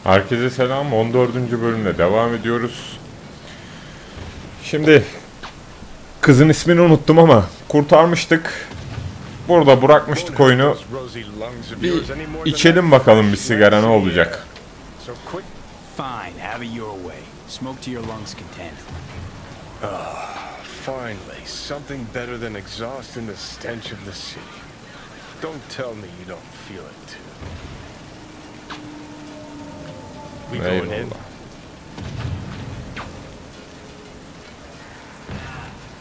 Herkese selam. 14. bölümle devam ediyoruz. Şimdi kızın ismini unuttum ama kurtarmıştık. Burada bırakmıştık oyunu. Bir içelim bakalım bir sigara ne olacak. Fine, have it your way. Smoke to your lungs' content. Finally, something better than exhaust and the stench of the city. Don't tell me you don't feel it too. We going in?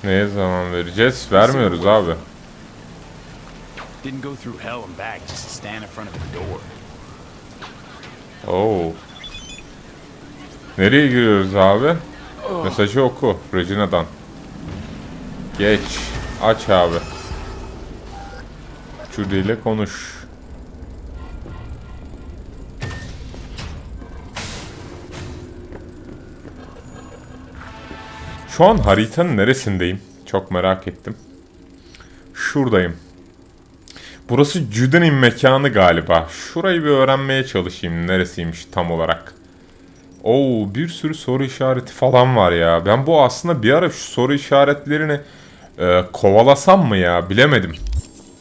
Neye zaman vereceğiz? Vermiyoruz abi. Didn't go through hell and back just to stand in front of the door. Oo. Nereye giriyoruz abi? Mesajı oku Regina'dan. Geç. Aç abi. Judy ile konuş. Şu an haritanın neresindeyim? Çok merak ettim. Şuradayım. Burası Judy'nin mekanı galiba. Şurayı bir öğrenmeye çalışayım. Neresiymiş tam olarak. Oo, bir sürü soru işareti falan var ya. Ben bu aslında bir ara şu soru işaretlerini kovalasam mı ya? Bilemedim.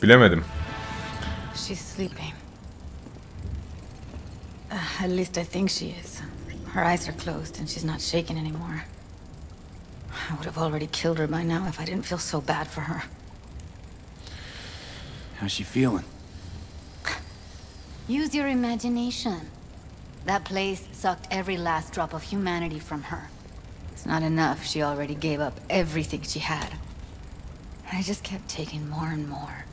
Bilemedim. She's sleeping. At least I think she is. Her eyes are closed and she's not shaking anymore. I would have already killed her by now if I didn't feel so bad for her. How's she feeling? Use your imagination. That place sucked every last drop of humanity from her. It's not enough. She already gave up everything she had. I just kept taking more and more.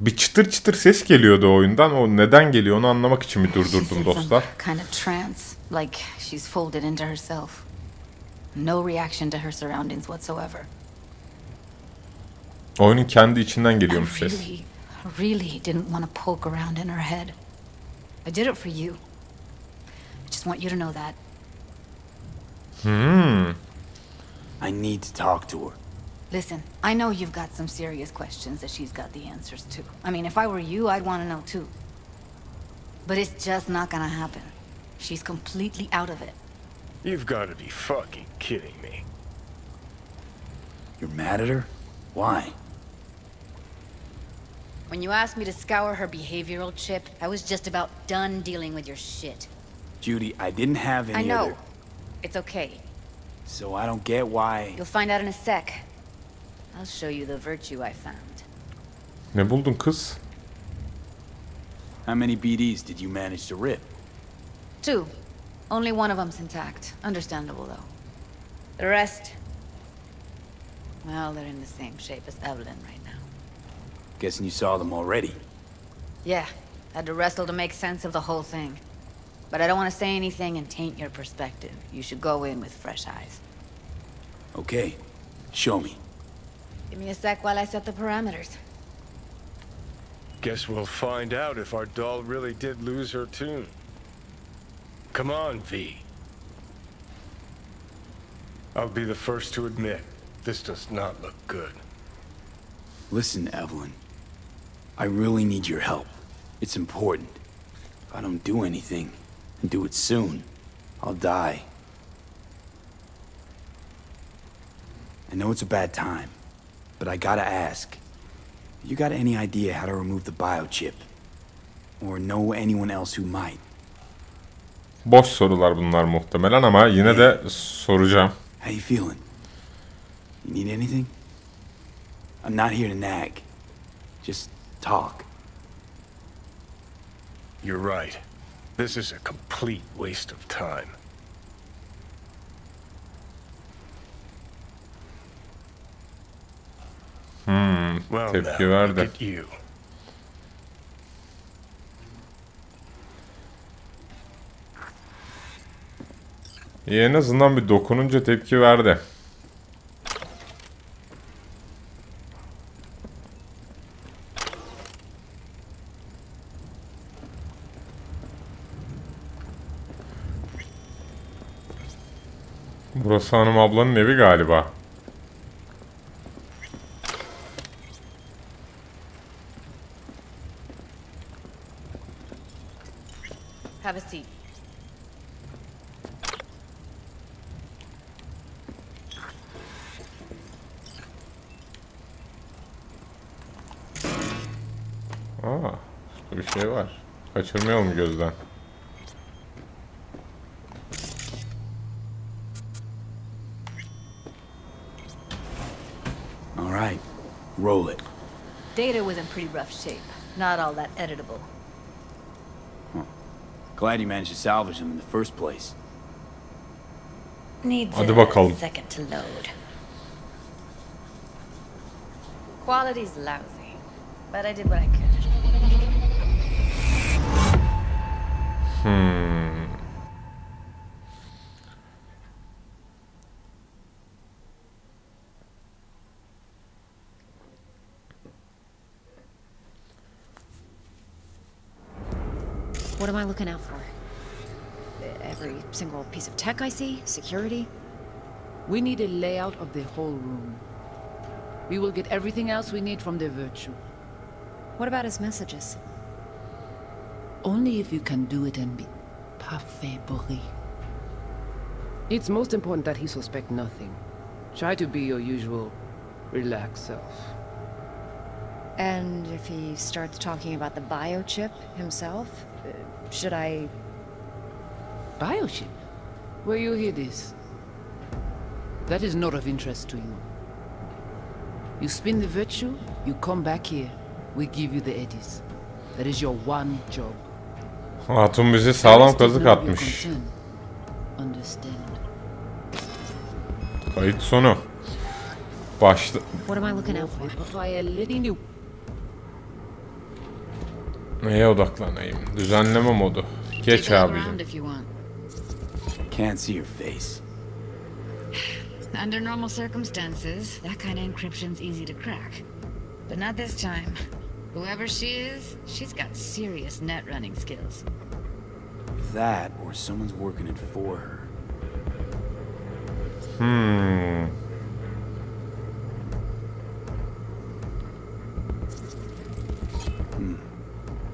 Bir çıtır çıtır ses geliyordu oyundan. O neden geliyor onu anlamak için bir durdurdum dostlar. Kind of trance, like she's folded into herself. No reaction to her surroundings whatsoever. Oyunun kendi içinden geliyormuş ses. Really didn't want to poke around in her head. I did it for you. I just want you to know that. I need to talk to her. Listen, I know you've got some serious questions that she's got the answers to. I mean, if I were you, I'd want to know too. But it's just not gonna happen. She's completely out of it. You've got to be fucking kidding me. You're mad at her? Why? When you asked me to scour her behavioral chip, I was just about done dealing with your shit. Judy, I didn't have any I know. other... It's okay. So I don't get why... You'll find out in a sec. I'll show you the virtue I found. Ne buldun kız? How many BDs did you manage to rip? 2. Only one of them's intact. Understandable, though. The rest... well, they're in the same shape as Evelyn right now. Guessing you saw them already. Yeah, had to wrestle to make sense of the whole thing. But I don't want to say anything and taint your perspective. You should go in with fresh eyes. Okay, show me. Give me a sec while I set the parameters. Guess we'll find out if our doll really did lose her tune. Come on, V. I'll be the first to admit, this does not look good. Listen, Evelyn. I really need your help. It's important. If I don't do anything, and do it soon, I'll die. I know it's a bad time, but I gotta ask. You got any idea how to remove the biochip? Or know anyone else who might? Boş sorular bunlar muhtemelen ama yine de soracağım. How you feeling? You need anything? I'm not here to nag. Just talk. You're right. This is a complete waste of time. Well, Tepki now, verdi. look at you. En azından bir dokununca tepki verdi. Burası hanım ablanın evi galiba. Have a seat. Aa, bir şey var. Kaçırmayalım gözden. All right, roll it. Data was in pretty rough shape. Not all that editable. Glad you managed to salvage them in the first place. Needs Hadi bakalım. a second to load. Quality's lousy, but I did what I could. What am I looking out for? Every single piece of tech I see? Security? We need a layout of the whole room. We will get everything else we need from the virtue. What about his messages? Only if you can do it and be parfait bourré. It's most important that he suspect nothing. Try to be your usual, relaxed self. And if he starts talking about the biochip himself, should I... Biochip? Where you hear this? That is not of interest to you. You spin the virtue, you come back here, we give you the eddies. That is your one job. Hatun bize sağlam kazık atmış. Understand. Kayıt sonu. Başla... What am I looking out for? Neye odaklanayım? Düzenleme modu. Geç abicim. Can't see your face. Under normal circumstances, that kind of encryption's easy to crack. But not this time. Whoever she is, she's got serious net running skills. That, or someone's working it for her.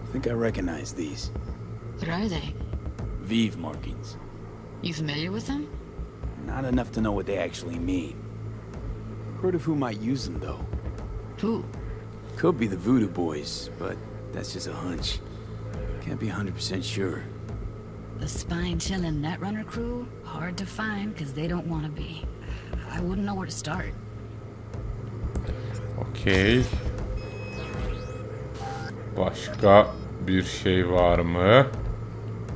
I think I recognize these. What are they? Vive markings. You familiar with them? Not enough to know what they actually mean. Heard of who might use them, though. Who? Could be the Voodoo Boys, but that's just a hunch. Can't be 100% sure. The spine-chilling Netrunner crew? Hard to find, because they don't want to be. I wouldn't know where to start. Okey. Başka bir şey var mı?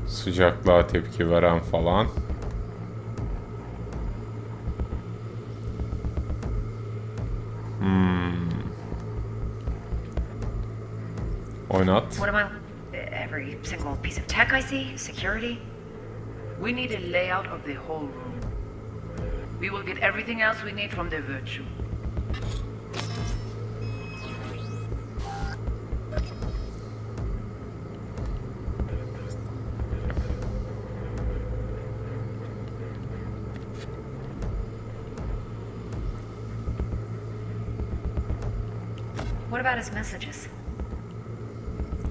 Sıcaklığa tepki veren falan. Oynat. What am I... every single piece of tech I see? Security? We need a layout of the whole room. We will get everything else we need from the virtue. What about his messages?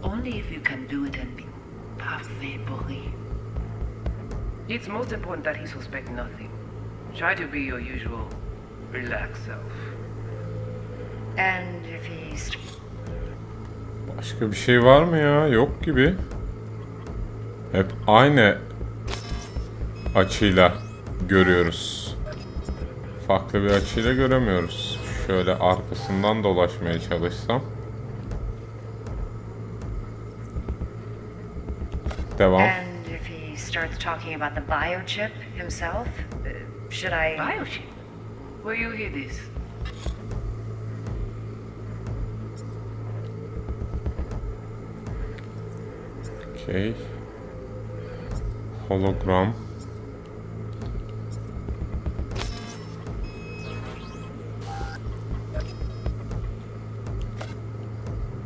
Only if you can do it and be parfait bourré. It's most important that he suspect nothing. Try to be your usual, relaxed self. And if he's... Başka bir şey var mı ya? Yok gibi. Hep aynı açıyla görüyoruz. Farklı bir açıyla göremiyoruz. Şöyle arkasından dolaşmaya çalışsam. Devam. And if he starts talking about the biochip himself, should I... Biochip? Where you hear this? Okay. Hologram.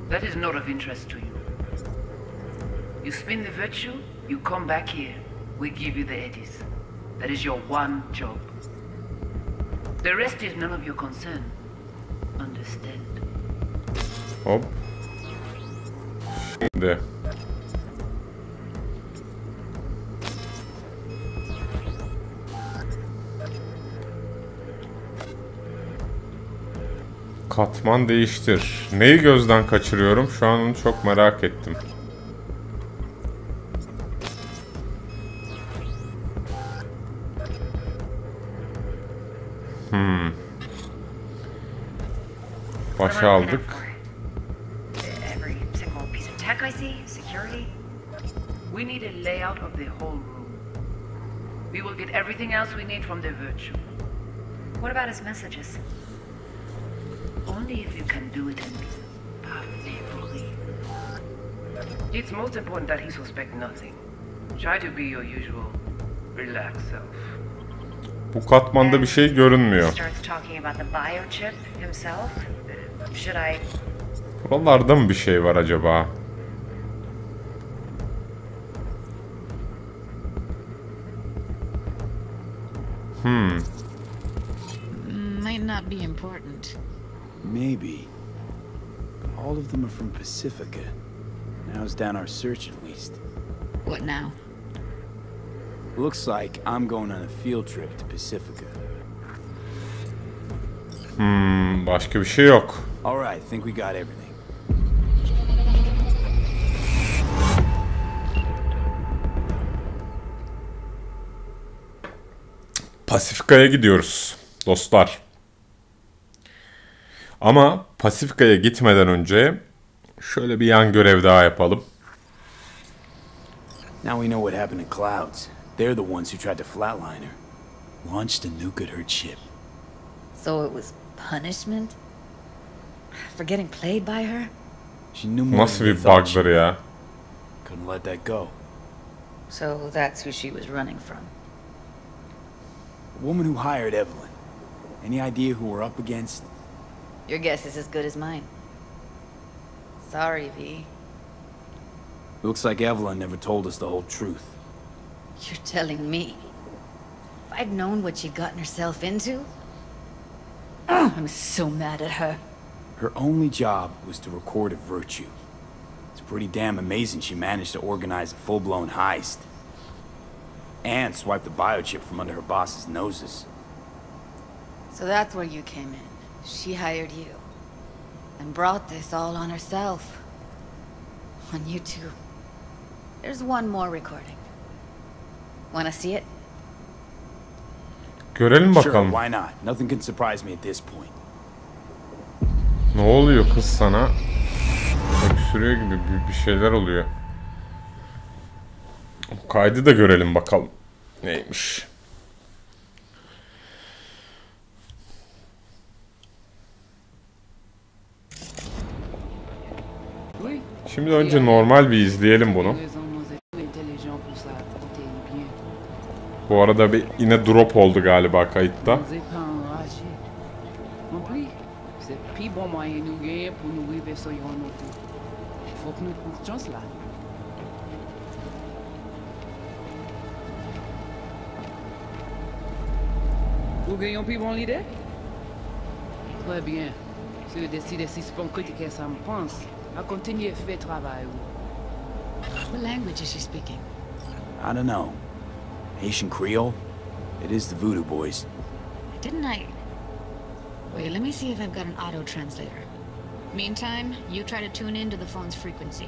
That is not of interest to you. You spin the virtue, you come back here. We give you the eddies. That is your one job. The rest is none of your concern. Understand? Hop. Şimdi. Katman değiştir. Neyi gözden kaçırıyorum? Şu an onu çok merak ettim. Başa aldık. Every single piece of tech I see, security. We need a layout of the whole room. We will get everything else we need from the virtue. What about his messages? Only if you can do it and perfectly. It's most important that he suspect nothing. Try to be your usual relaxed self. Bu katmanda bir şey görünmüyor. Starts talking about the biochip himself. Should I? Buralarda mı bir şey var acaba? Might not be important. Maybe. All of them are from Pacifica. Now's down our search at least. What now? Looks like I'm going on a field trip to Pacifica. Başka bir şey yok. All right, think we got everything. Pasifika'ya gidiyoruz dostlar. Ama Pasifika'ya gitmeden önce şöyle bir yan görev daha yapalım. Now we know what happened to Clouds. They're the ones who tried to flatline her. Launched a nuke at her ship. So it was punishment? For getting played by her? She knew more Nasıl than they bir thought she bug'dır ya? couldn't let that go. So that's who she was running from. The woman who hired Evelyn. Any idea who we're up against? Your guess is as good as mine. Sorry, V. Looks like Evelyn never told us the whole truth. You're telling me. If I'd known what she'd gotten herself into... I'm so mad at her. Her only job was to record a virtue. It's pretty damn amazing she managed to organize a full-blown heist. And swipe the biochip from under her boss's noses. So that's where you came in. She hired you. And brought this all on herself. On YouTube. There's one more recording. Wanna see it? Görelim Sure, bakalım. why not? Nothing can surprise me at this point. Ne oluyor kız sana? Öksürüyor gibi bir şeyler oluyor. Kaydı da görelim bakalım. Neymiş? Şimdi önce normal bir izleyelim bunu. Bu arada bir yine drop oldu galiba kayıtta. Vous gagnons plus bon l'idée? Très bien. Si vous décidez si c'est bon que ça me pense, à continuer à faire travail. What language is she speaking? I don't know. Haitian Creole? It is the Voodoo Boys. Didn't I... Wait, let me see if I've got an auto-translator. Meantime, you try to tune into the phone's frequency.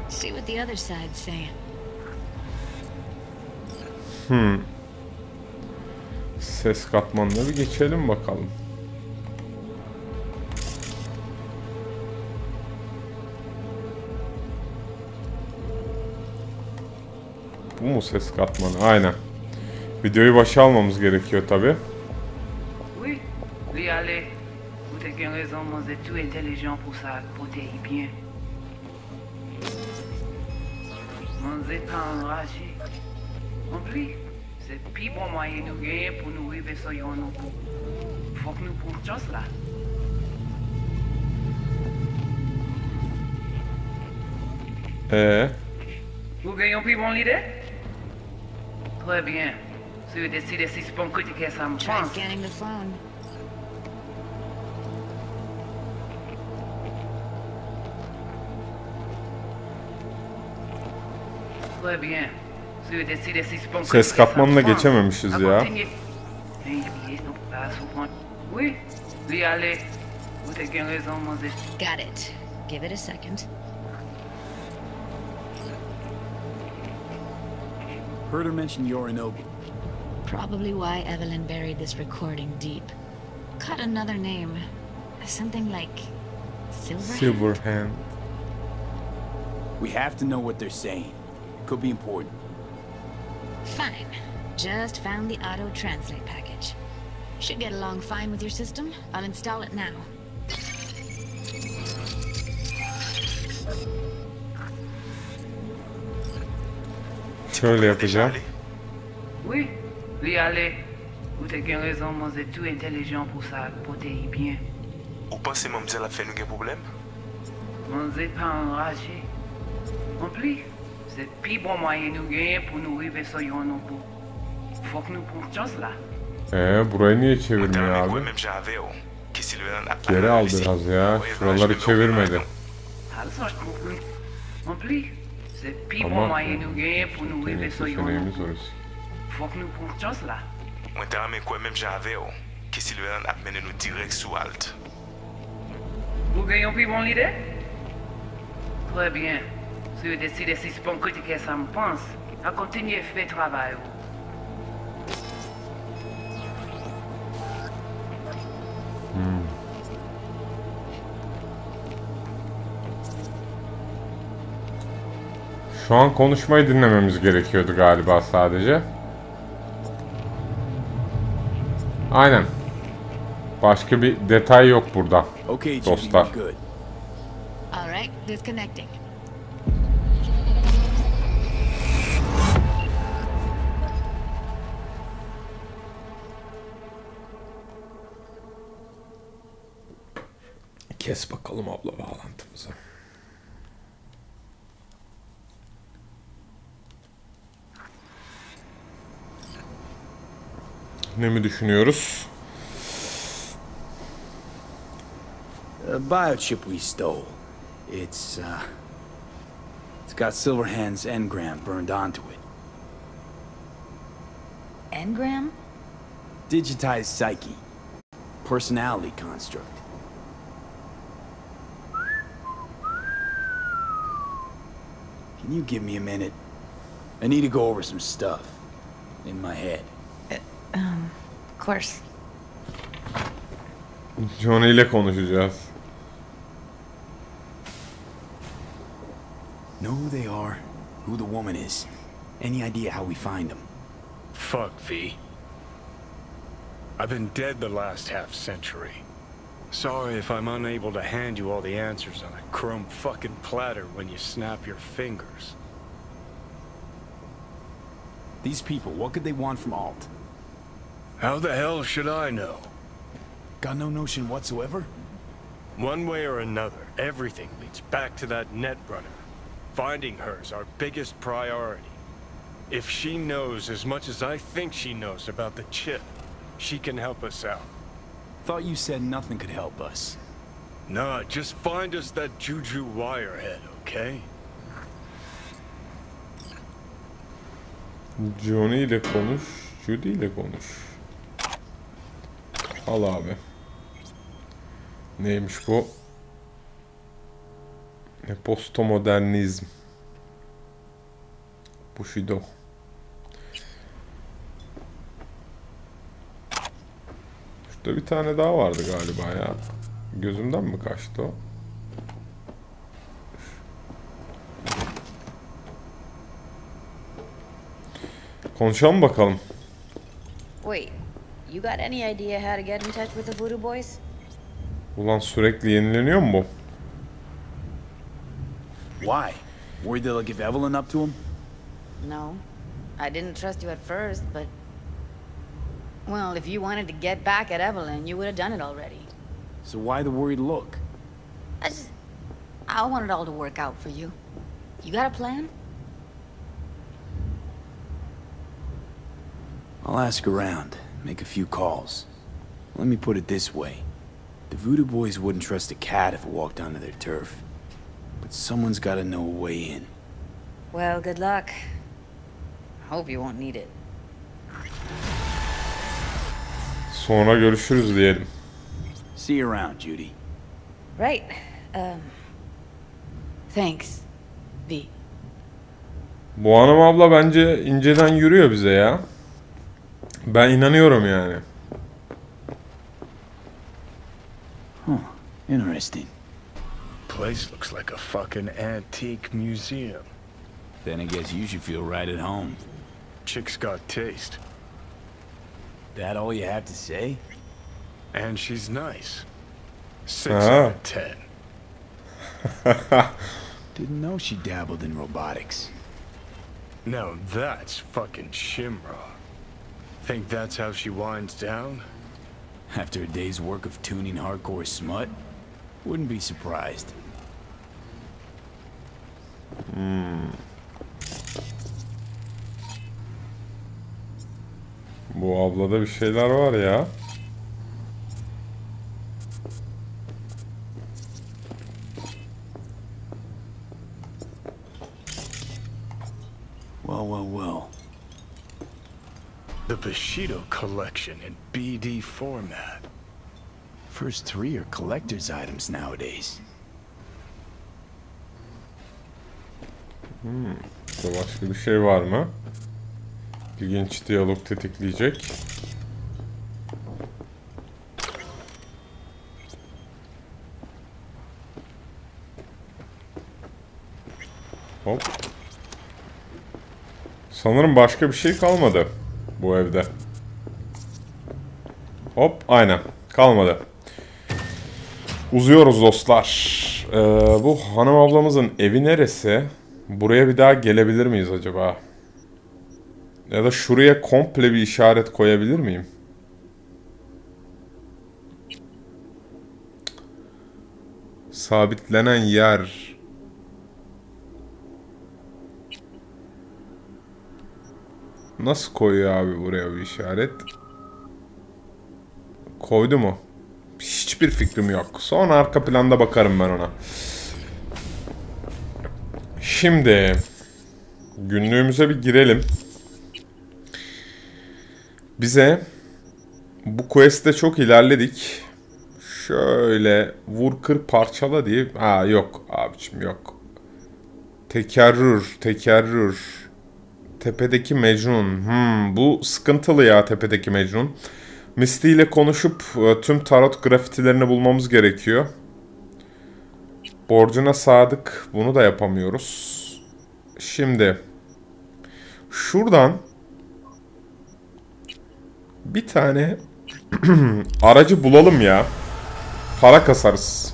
See what the other side's saying. Ses katmanına bir geçelim bakalım. Bu mu ses katmanı? Aynen. Videoyu başa almamız gerekiyor tabi. Oui, oui, allez. Vous avez raison, vous êtes tout intelligent pour ça, pour t'aider bien. Vous êtes pas enragé. En plus, c'est le plus bon moyen de gagner pour nous arriver sur nos coups. Faut que nous prenions cela. Vous gagnez plus bon l'idée? Très bien. Si vous décidez si c'est bon que ça me Try pense. scanning the phone. Très bien. Si vous décidez si c'est bon que Ses katmanına geçememişiz ya. Oui, oui, allez. Vous avez bien raison, mademoiselle. Got it. Give it a second. Heard her mention Yorinobu. Probably why Evelyn buried this recording deep. Caught another name. Something like Silverhand. We have to know what they're saying. Could be important. Fine. Just found the auto-translate package. Should get along fine with your system. I'll install it now. Şöyle yapacağım. Oui, lui allez. Vous avez bien raison, mademoiselle. Tout intelligent pour ça, pour t'aider bien. Ou pensez mademoiselle a fait nous un problème? Mademoiselle pas enragée. En plus, c'est le plus bon moyen nous gagner pour nous arriver sur Yorinobu. Faut que nous prenions chance là. Burayı niye çevirmiyor abi? Même j'avais que Sylvain a Geri al biraz ya. Şuraları çevirmedi. Alors, je comprends. En plus, c'est le plus bon Ama moyen nous gagner pour nous arriver sur seçeneğimiz Yorinobu. orası. Faut que nous prenions chance là. Moi t'as mais quoi même j'avais que Sylvain a mené nous direct sous Alt. Vous gagnez plus bon l'idée? Très bien. Si vous décidez si c'est bon critiquer ça me pense, à continuer faire travail. Şu an konuşmayı dinlememiz gerekiyordu galiba sadece. Aynen. Başka bir detay yok burada. Okay, Judy, Dostlar. we're good. All right, disconnecting. Kes bakalım abla bağlantımızı. Ne mi düşünüyoruz? A biochip we stole. It's got Silverhand's engram burned onto it. Engram? Digitized psyche. Personality construct. Can you give me a minute? I need to go over some stuff in my head. Of course. Johnny ile konuşacağız. Know who they are, who the woman is. Any idea how we find them? Fuck, V. I've been dead the last half-century. Sorry if I'm unable to hand you all the answers on a chrome fucking platter when you snap your fingers. These people, what could they want from Alt? How the hell should I know? Got no notion whatsoever? One way or another, everything leads back to that netrunner. Finding her's our biggest priority. If she knows as much as I think she knows about the chip, she can help us out. Thought you said nothing could help us. Nah, just find us that Juju wirehead, okay? Johnny ile konuş, Judy ile konuş. Al abi. Neymiş bu? Ne postmodernizm. Bushido. Şurada bir tane daha vardı galiba ya. Gözümden mi kaçtı o? Konuşalım bakalım. Wait, you got any idea how to get in touch with the Voodoo Boys? Ulan sürekli yenileniyor mu bu? Why? Worried they'll give Evelyn up to him? No. I didn't trust you at first, but... Well, if you wanted to get back at Evelyn, you would have done it already. So why the worried look? I want it all to work out for you. You got a plan? I'll ask around, make a few calls. Let me put it this way. The Voodoo Boys wouldn't trust a cat if it walked onto their turf. But someone's gotta know a way in. Well, good luck. Hope you won't need it. Sonra görüşürüz diyelim. See you around, Judy. Right. Thanks, V. Bu hanım abla bence inceden yürüyor bize ya. Ben inanıyorum yani. Interesting. Place looks like a fucking antique museum. Then I guess you should feel right at home. Chick's got taste. That all you have to say? And she's nice. 6 out of 10. Didn't know she dabbled in robotics. Now that's fucking Shimra. Think that's how she winds down? After a day's work of tuning hardcore smut? Wouldn't be surprised. Bu ablada bir şeyler var ya. Well. The Bushido collection in BD format. First 3 are collector's items nowadays. Burada başka bir şey var mı? İlginç diyalog tetikleyecek. Hop. Sanırım başka bir şey kalmadı bu evde. Hop, aynen. Kalmadı. Uzuyoruz dostlar. Bu hanım ablamızın evi neresi? Buraya bir daha gelebilir miyiz acaba? Ya da şuraya komple bir işaret koyabilir miyim? Sabitlenen yer. Nasıl koyuyor abi buraya bir işaret? Koydu mu? Hiçbir fikrim yok. Sonra arka planda bakarım ben ona. Şimdi günlüğümüze bir girelim. Bize bu quest'te çok ilerledik. Şöyle vur kır parçala diye. Ha yok abicim yok. Tekerrür. Tepedeki Mecnun. Bu sıkıntılı ya tepedeki Mecnun. Misty ile konuşup tüm tarot grafitilerini bulmamız gerekiyor. Borcuna sadık. Bunu da yapamıyoruz. Şimdi şuradan bir tane aracı bulalım ya. Para kasarız.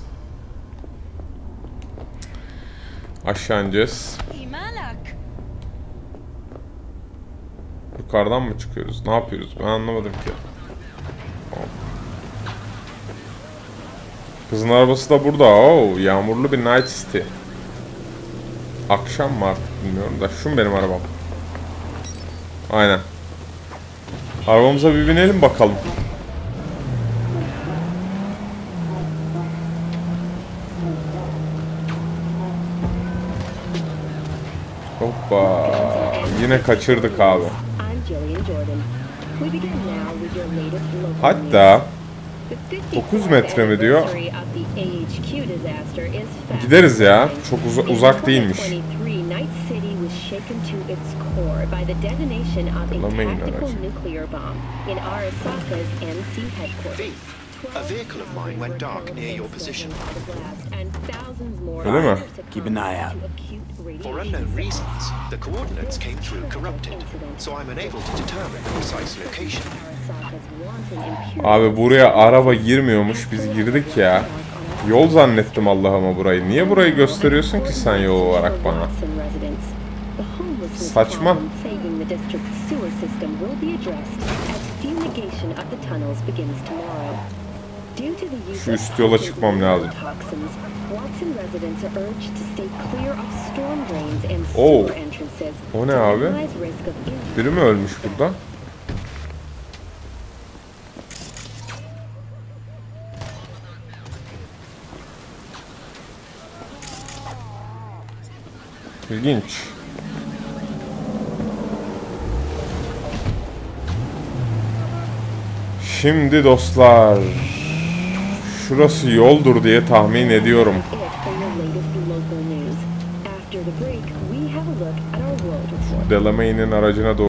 Aşağı ineceğiz. Yukarıdan mı çıkıyoruz? Ne yapıyoruz? Ben anlamadım ki. Kızın arabası da burada. Oo, yağmurlu bir night city. Akşam mı artık bilmiyorum da. Şu mu benim arabam? Aynen. Arabamıza bir binelim bakalım. Hoppa. Yine kaçırdık abi. Hatta 9 metre mi diyor? Gideriz ya. Çok uzak değilmiş. Kullanmayın aracı. A vehicle of mine went dark near your position. Öyle mi? Keep an eye out. For unknown reasons, the coordinates came through corrupted, so I'm unable to determine the precise location. Abi buraya araba girmiyormuş. Biz girdik ya. Yol zannettim Allah'ıma burayı. Niye burayı gösteriyorsun ki sen yol olarak bana? Saçma. Şu üst yola çıkmam lazım. Oo. O ne abi? Biri mi ölmüş burada? İlginç. Şimdi dostlar Şurası yoldur diye tahmin ediyorum. Delamay'nin aracına doğru.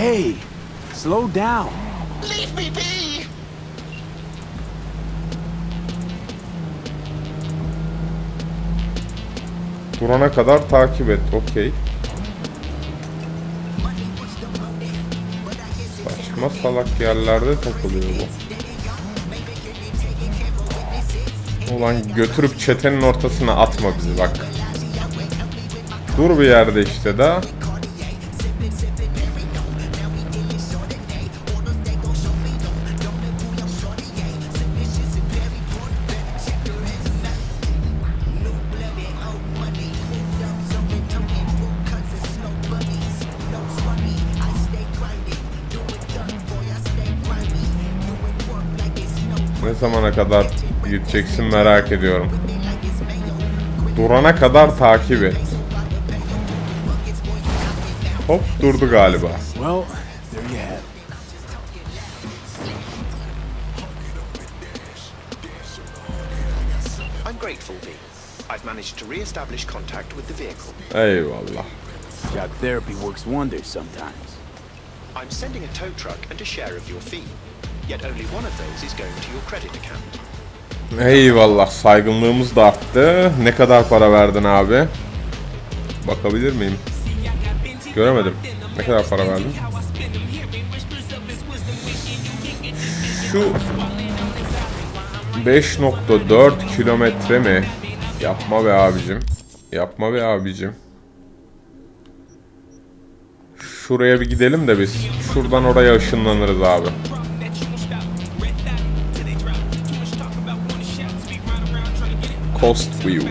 Hey, slow down. Leave me be! Durana kadar takip et. Okey. Saçma salak yerlerde takılıyor bu. Ulan götürüp çetenin ortasına atma bizi bak. Dur bir yerde işte daha. Ne zamana kadar gideceksin merak ediyorum. Durana kadar takip et. Hop durdu galiba. Well, there you have it. I'm grateful, V. I've managed to re-establish contact with the vehicle. Eyvallah. Job therapy works wonders sometimes. I'm sending a tow truck and a share of your fee. Yet only one of those is going to your credit account. Eyvallah, saygınlığımız da arttı. Ne kadar para verdin abi? Bakabilir miyim? Göremedim. Ne kadar para verdin? Şu 5.4 kilometre mi? Yapma be abicim. Yapma be abicim. Şuraya bir gidelim de biz. Şuradan oraya ışınlanırız abi. Coast View.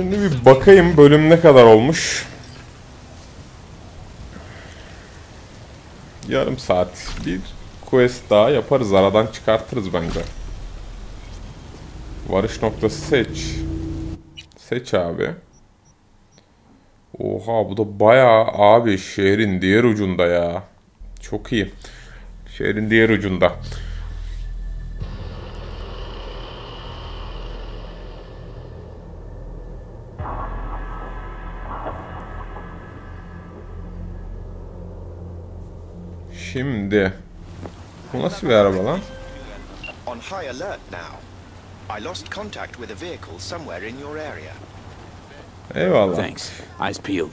Şimdi bir bakayım bölüm ne kadar olmuş. Yarım saat. Bir quest daha yaparız. Aradan çıkartırız bence. Varış noktası seç. Seç abi. Oha bu da bayağı abi şehrin diğer ucunda ya. Çok iyi. Şehrin diğer ucunda. Şimdi bu nasıl bir araba lan? On high alert now. I lost contact with a vehicle somewhere in your area. Eyvallah. Thanks. Eyes peeled.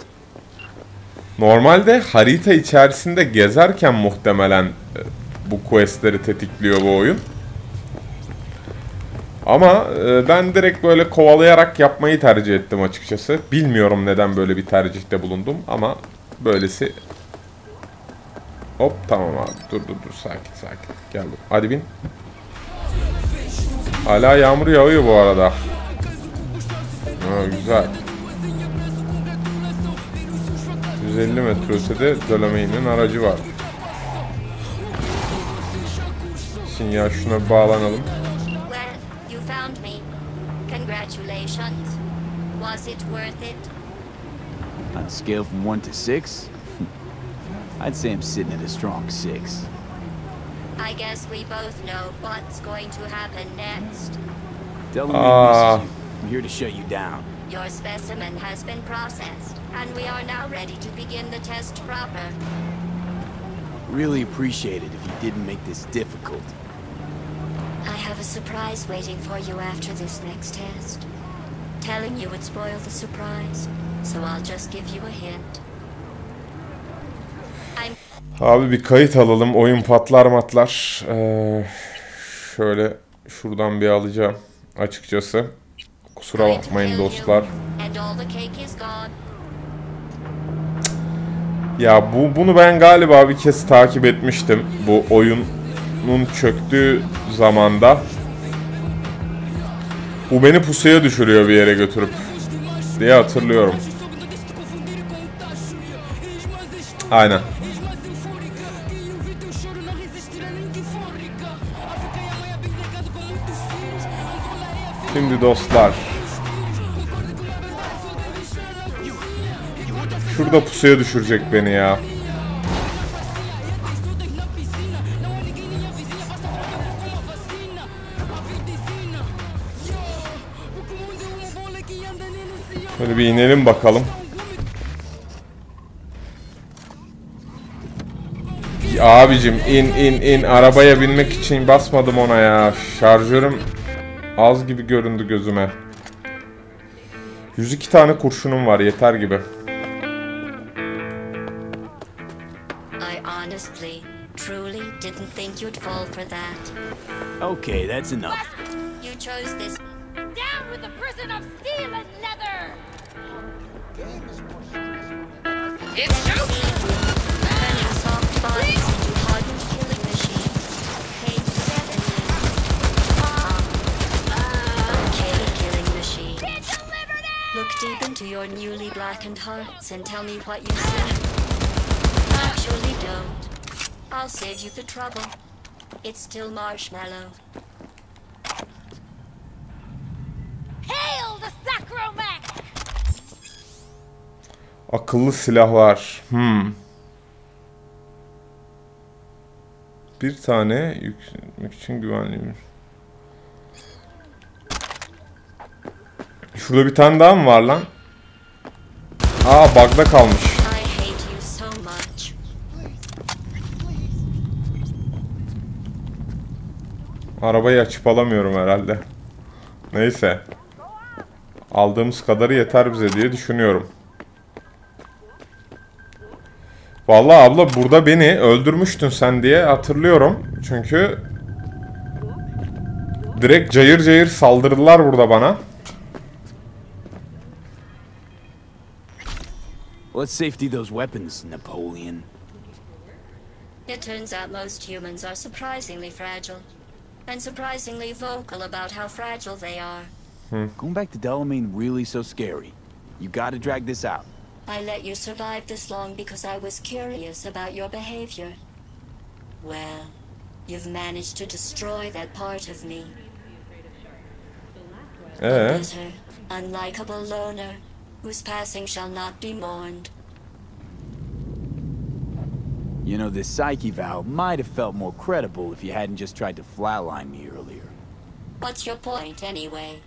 Normalde harita içerisinde gezerken muhtemelen bu questleri tetikliyor bu oyun. Ama ben direkt böyle kovalayarak yapmayı tercih ettim açıkçası. Bilmiyorum neden böyle bir tercihte bulundum ama böylesi. Hop tamam abi. Dur sakin. Gel. Hadi bin. Hala yağmur yağıyor bu arada. Ha, güzel. 150 metre ötede Dolomi'nin aracı var. Şimdi ya şuna bir bağlanalım. Well, you found me. Congratulations. Was it worth it? On a scale from 1 to 6, I'd say I'm sitting at a strong 6. I guess we both know what's going to happen next. Tell them we misses you. I'm here to shut you down. Your specimen has been processed, and we are now ready to begin the test proper. Really appreciate it if you didn't make this difficult. I have a surprise waiting for you after this next test. Telling you would spoil the surprise, so I'll just give you a hint. Abi bir kayıt alalım. Oyun patlar matlar. Şöyle şuradan bir alacağım. Açıkçası. Kusura bakmayın dostlar. Ya bunu ben galiba bir kez takip etmiştim. Bu oyunun çöktüğü zamanda. Bu beni pusuya düşürüyor bir yere götürüp diye hatırlıyorum. Aynen. Şimdi dostlar. Şurada pusuya düşürecek beni ya. Böyle bir inelim bakalım. Abicim in arabaya binmek için basmadım ona ya. Şarjörüm az gibi göründü gözüme. 102 tane kurşunum var, yeter gibi. I honestly, truly didn't think you'd fall for that. Okay, that's enough. You chose this. Down with the prison of steel and leather! It's showtime! Turning soft bodies into hardened killing machines. Paid 7 Okay, killing machine. Look deep into your newly blackened hearts and tell me what you see. Actually don't. I'll save you the trouble. It's still marshmallow. Hail the Sacromac! Akıllı silahlar. Bir tane yükseltmek için güvenliymiş. Şurada bir tane daha mı var lan? Aa, bug'da kalmış. I hate you so much. Arabayı açıp alamıyorum herhalde. Neyse. Aldığımız kadarı yeter bize diye düşünüyorum. Vallahi abla burada beni öldürmüştün sen diye hatırlıyorum. Çünkü direkt cayır cayır saldırdılar burada bana. Let's safety those weapons, Napoleon. It turns out most humans are surprisingly fragile. And surprisingly vocal about how fragile they are. Going back to Delamain really so scary? You gotta drag this out. I let you survive this long because I was curious about your behavior. Well, you've managed to destroy that part of me. A bitter, unlikable loner, whose passing shall not be mourned. You know, this psyche valve might have felt more credible if you hadn't just tried to flatline me earlier. What's your point, anyway?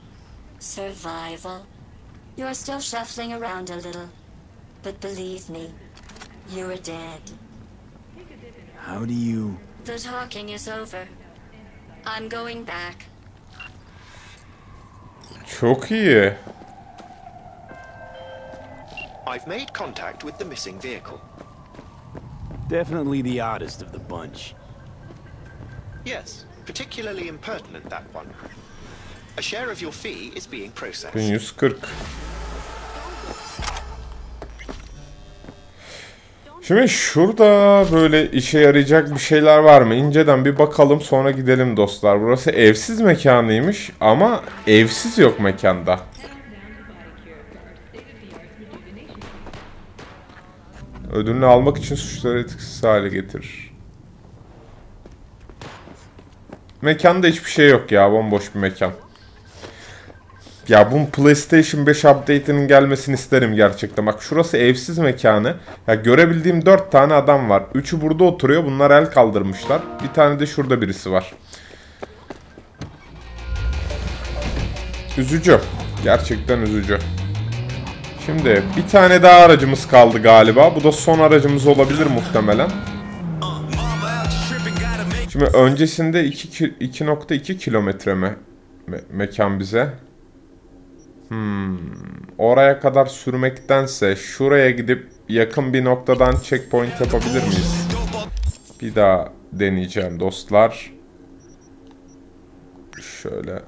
Survival? You're still shuffling around a little. But believe me, you're dead. How do you... The talking is over. I'm going back. Çok iyi. I've made contact with the missing vehicle. Definitely the oddest of the bunch. Yes, particularly impertinent, that one. A share of your fee is being processed. 1140. Şimdi şurada böyle işe yarayacak bir şeyler var mı? İnceden bir bakalım, sonra gidelim dostlar. Burası evsiz mekanıymış ama evsiz yok mekanda. Ödülünü almak için suçları etkisiz hale getirir. Mekanda hiçbir şey yok ya, bomboş bir mekan. Ya bunun PlayStation 5 update'inin gelmesini isterim gerçekten. Bak şurası evsiz mekanı. Ya görebildiğim 4 tane adam var. 3'ü burada oturuyor. Bunlar el kaldırmışlar. Bir tane de şurada birisi var. Üzücü. Gerçekten üzücü. Şimdi bir tane daha aracımız kaldı galiba. Bu da son aracımız olabilir muhtemelen. Şimdi öncesinde 2.2 kilometre mekan bize. Oraya kadar sürmektense şuraya gidip yakın bir noktadan checkpoint yapabilir miyiz? Bir daha deneyeceğim dostlar. Şöyle.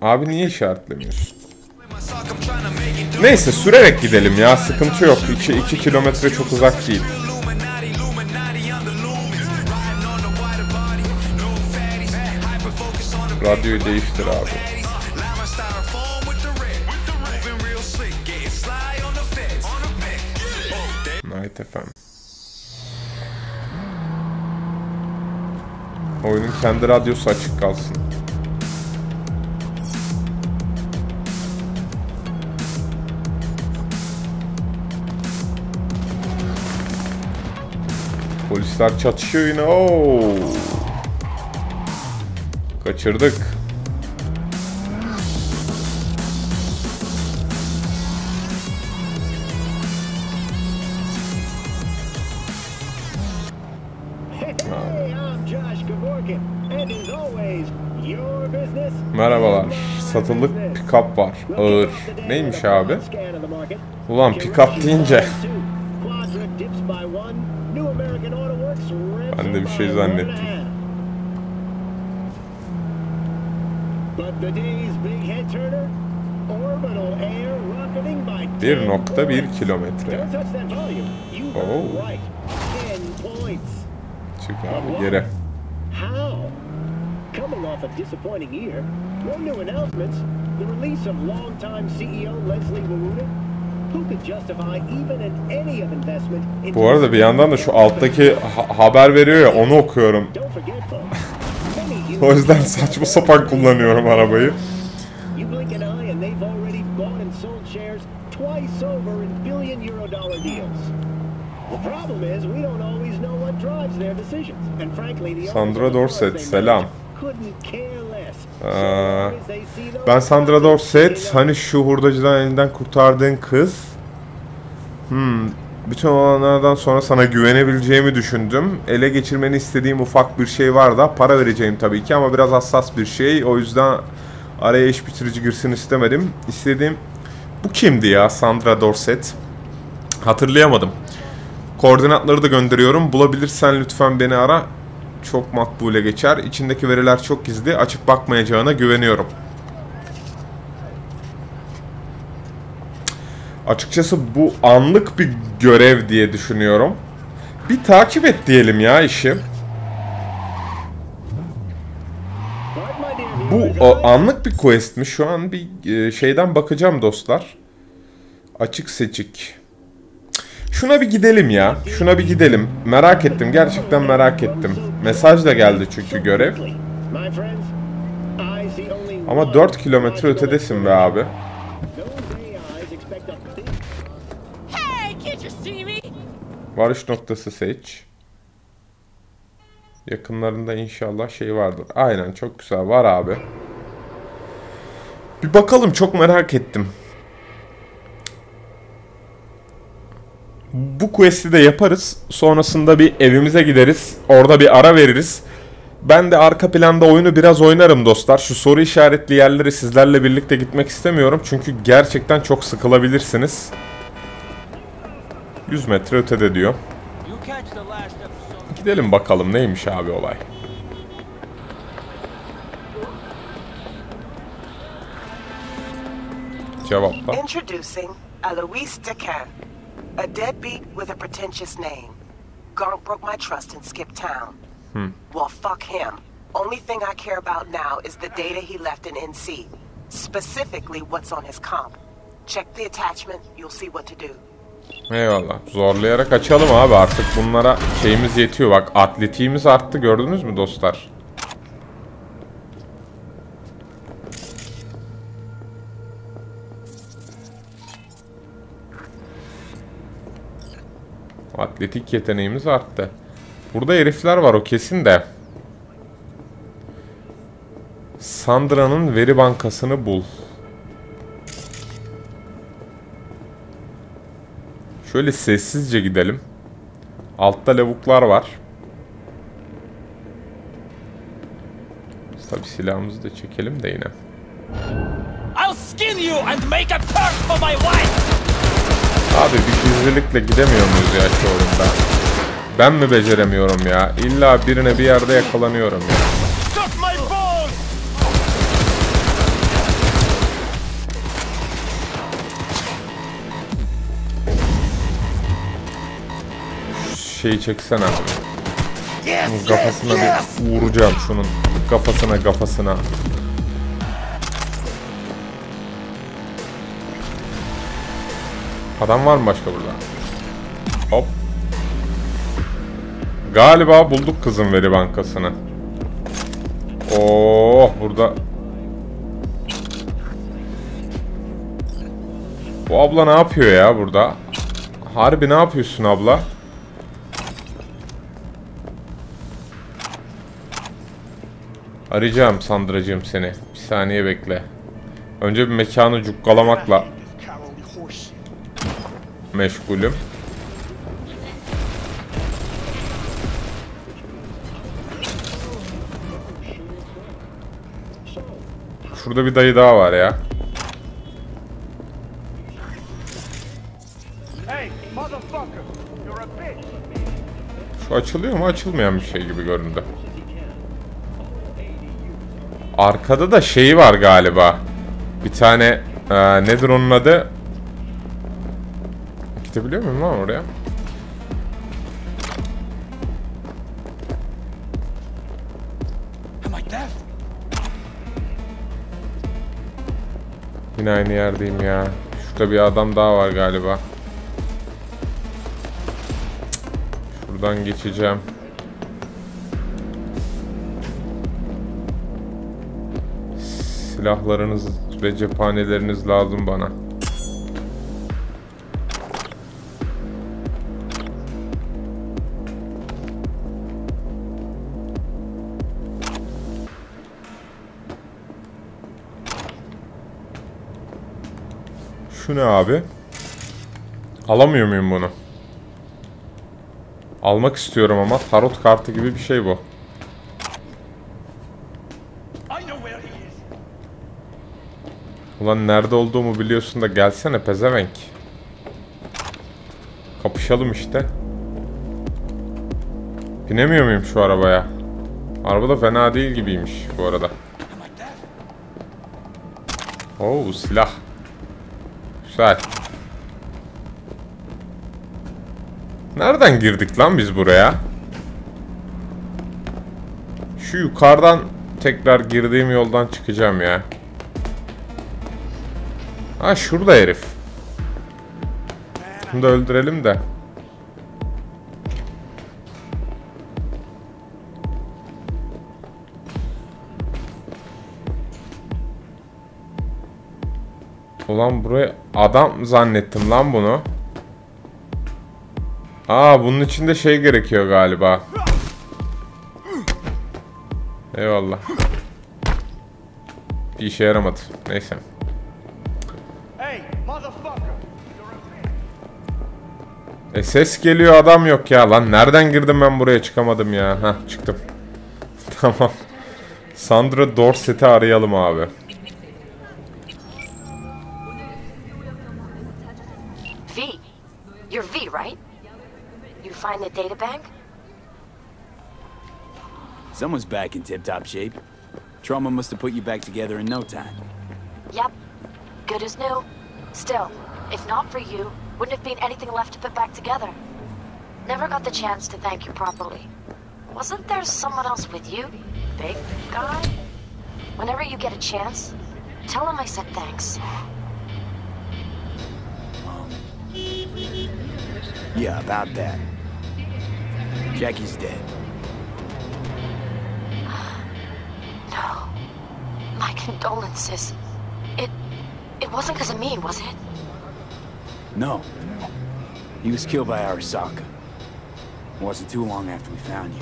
Abi niye işaretlemiyorsun? Neyse sürerek gidelim ya, sıkıntı yok. 2 kilometre çok uzak değil. Radyoyu değiştir abi. Night efendim. Oyunun kendi radyosu açık kalsın. Polisler çatışıyor yine. Oo. Kaçırdık. Merhabalar. Satılık pick-up var. Ağır. Neymiş abi? Ulan pick-up deyince ben de bir şey zannettim. 1.1 kilometre. Oo. Çık abi geri. Coming off a disappointing year, no new announcements, the release of longtime CEO Leslie Waruda, who could justify even any of investment in... Bu arada bir yandan da şu alttaki haber veriyor ya, onu okuyorum. O yüzden saçma sapan kullanıyorum arabayı. You blink an eye and they've already bought and sold shares twice over in billion-euro-dollar deals. The problem is we don't always know what drives their decisions. And frankly, the Sandra Dorset, selam. Ben Sandra Dorset, hani şu hurdacıdan elinden kurtardığın kız. Bütün olanlardan sonra sana güvenebileceğimi düşündüm. Ele geçirmeni istediğim ufak bir şey var da, para vereceğim tabii ki ama biraz hassas bir şey. O yüzden araya iş bitirici girsin istemedim. İstediğim... Bu kimdi ya, Sandra Dorset? Hatırlayamadım. Koordinatları da gönderiyorum. Bulabilirsen lütfen beni ara. Çok makbule geçer. İçindeki veriler çok gizli. Açıp bakmayacağına güveniyorum. Açıkçası bu anlık bir görev diye düşünüyorum. Bir takip et diyelim ya işi. Bu o anlık bir quest mi? Şu an bir şeyden bakacağım dostlar. Açık seçik. Şuna bir gidelim ya. Şuna bir gidelim. Merak ettim. Gerçekten merak ettim. Mesaj da geldi çünkü görev. Ama 4 kilometre ötedesin be abi. Varış noktası seç. Yakınlarında inşallah şey vardır. Aynen, çok güzel. Var abi. Bir bakalım, çok merak ettim. Bu quest'i de yaparız. Sonrasında bir evimize gideriz. Orada bir ara veririz. Ben de arka planda oyunu biraz oynarım dostlar. Şu soru işaretli yerleri sizlerle birlikte gitmek istemiyorum. Çünkü gerçekten çok sıkılabilirsiniz. 100 metre ötede diyor. Gidelim bakalım neymiş abi olay. Cevapla. Introducing Alois Decan, a deadbeat with a pretentious name. Gonk broke my trust and skipped town. Well, fuck him. Only thing I care about now is the data he left in NC. Specifically what's on his comp. Check the attachment, you'll see what to do. Eyvallah. Zorlayarak açalım abi, artık bunlara şeyimiz yetiyor. Bak, atletiğimiz arttı, gördünüz mü dostlar? Atletik yeteneğimiz arttı. Burada herifler var, o kesin de. Sandra'nın veri bankasını bul. Şöyle sessizce gidelim. Altta lavuklar var. Tabii silahımızı da çekelim de yine. Abi bir gizlilikle gidemiyor muyuz ya şu oyunda? Ben mi beceremiyorum ya? İlla birine bir yerde yakalanıyorum ya. Şeyi çeksene abi. Şunun kafasına bir vuracağım, şunun kafasına. Adam var mı başka burada? Hop. Galiba bulduk kızın veri bankasını. Oh, burada. Bu abla ne yapıyor ya burada? Harbi ne yapıyorsun abla? Arayacağım Sandra'cığım seni. Bir saniye bekle. Önce bir mekanı cukkalamakla meşgulüm. Şurada bir dayı daha var ya. Şu açılıyor mu? Açılmayan bir şey gibi göründü. Arkada da şeyi var galiba. Bir tane nedir onun adı? Gidebiliyor muyum lan oraya? Yine aynı yerdeyim ya. Şurada bir adam daha var galiba. Şuradan geçeceğim. Silahlarınız ve cephaneleriniz lazım bana. Şu ne abi? Alamıyor muyum bunu? Almak istiyorum ama tarot kartı gibi bir şey bu. Ulan nerede olduğumu biliyorsun da gelsene pezevenk. Kapışalım işte. Binemiyor muyum şu arabaya? Araba da fena değil gibiymiş bu arada. Oo, silah. Güzel. Nereden girdik lan biz buraya? Şu yukarıdan tekrar girdiğim yoldan çıkacağım ya. Ha şurada herif. Bunu da öldürelim de. Ulan buraya adam zannettim lan bunu. Aa bunun içinde şey gerekiyor galiba. Eyvallah. Bir işe yaramadı. Neyse. Ses geliyor, adam yok ya lan. Nereden girdim ben buraya, çıkamadım ya. Heh çıktım. Tamam. Sandra Dorset'i arayalım abi. V. You're V, right? You find the data bank? Someone's back in tip-top shape. Trauma must have put you back together in no time. Yep. Good as new. Still, if not for you, wouldn't have been anything left to put back together. Never got the chance to thank you properly. Wasn't there someone else with you? Big guy? Whenever you get a chance, tell him I said thanks. Yeah, about that. Jackie's dead. No. My condolences. It wasn't because of me, was it? No. He was killed by Arasaka. It wasn't too long after we found you.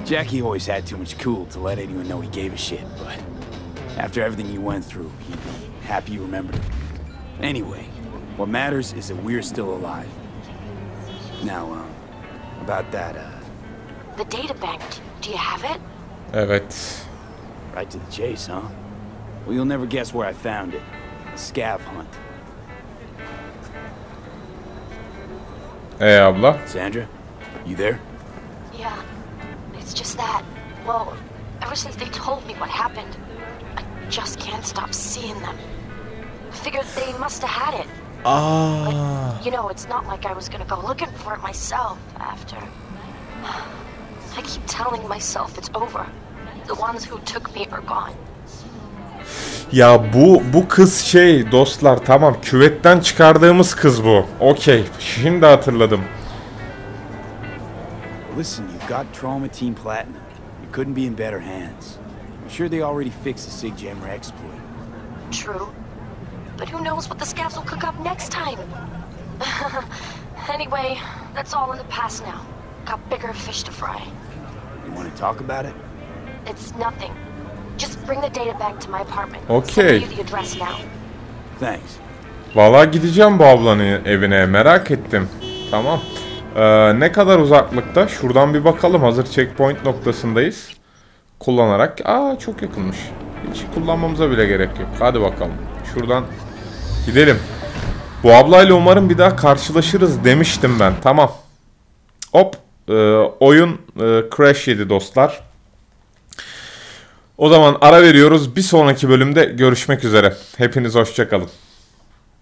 Jackie always had too much cool to let anyone know he gave a shit, but after everything you went through, he'd be happy you remembered him. Anyway, what matters is that we're still alive. Now, about that, The data bank, do you have it? Evet. Right to the chase, huh? Well, you'll never guess where I found it. A scav hunt. Hey abla. Sandra, you there? Yeah, it's just that, well, ever since they told me what happened, I just can't stop seeing them. I figured they must have had it. But, you know, it's not like I was gonna go looking for it myself after. I keep telling myself it's over. The ones who took me are gone. Ya bu kız şey dostlar, tamam, küvetten çıkardığımız kız bu. Okey, şimdi hatırladım. Listen, you've got Trauma Team Platinum. You couldn't be in better hands. I'm sure they already fixed the Sig Jammer exploit. True. But who knows what the scavs will cook up next time? Anyway, that's all in the past now. Got bigger fish to fry. You want to talk about it? It's nothing. Just bring the data back to my apartment. Okay. Send you the address now. Thanks. Vallahi gideceğim bu ablanın evine, merak ettim. Tamam. Ne kadar uzaklıkta? Şuradan bir bakalım. Hazır checkpoint noktasındayız. Kullanarak. Aa çok yakınmış. Hiç kullanmamıza bile gerek yok. Hadi bakalım. Şuradan gidelim. Bu ablayla umarım bir daha karşılaşırız demiştim ben. Tamam. Hop. Oyun crash yedi dostlar. O zaman ara veriyoruz. Bir sonraki bölümde görüşmek üzere. Hepiniz hoşça kalın.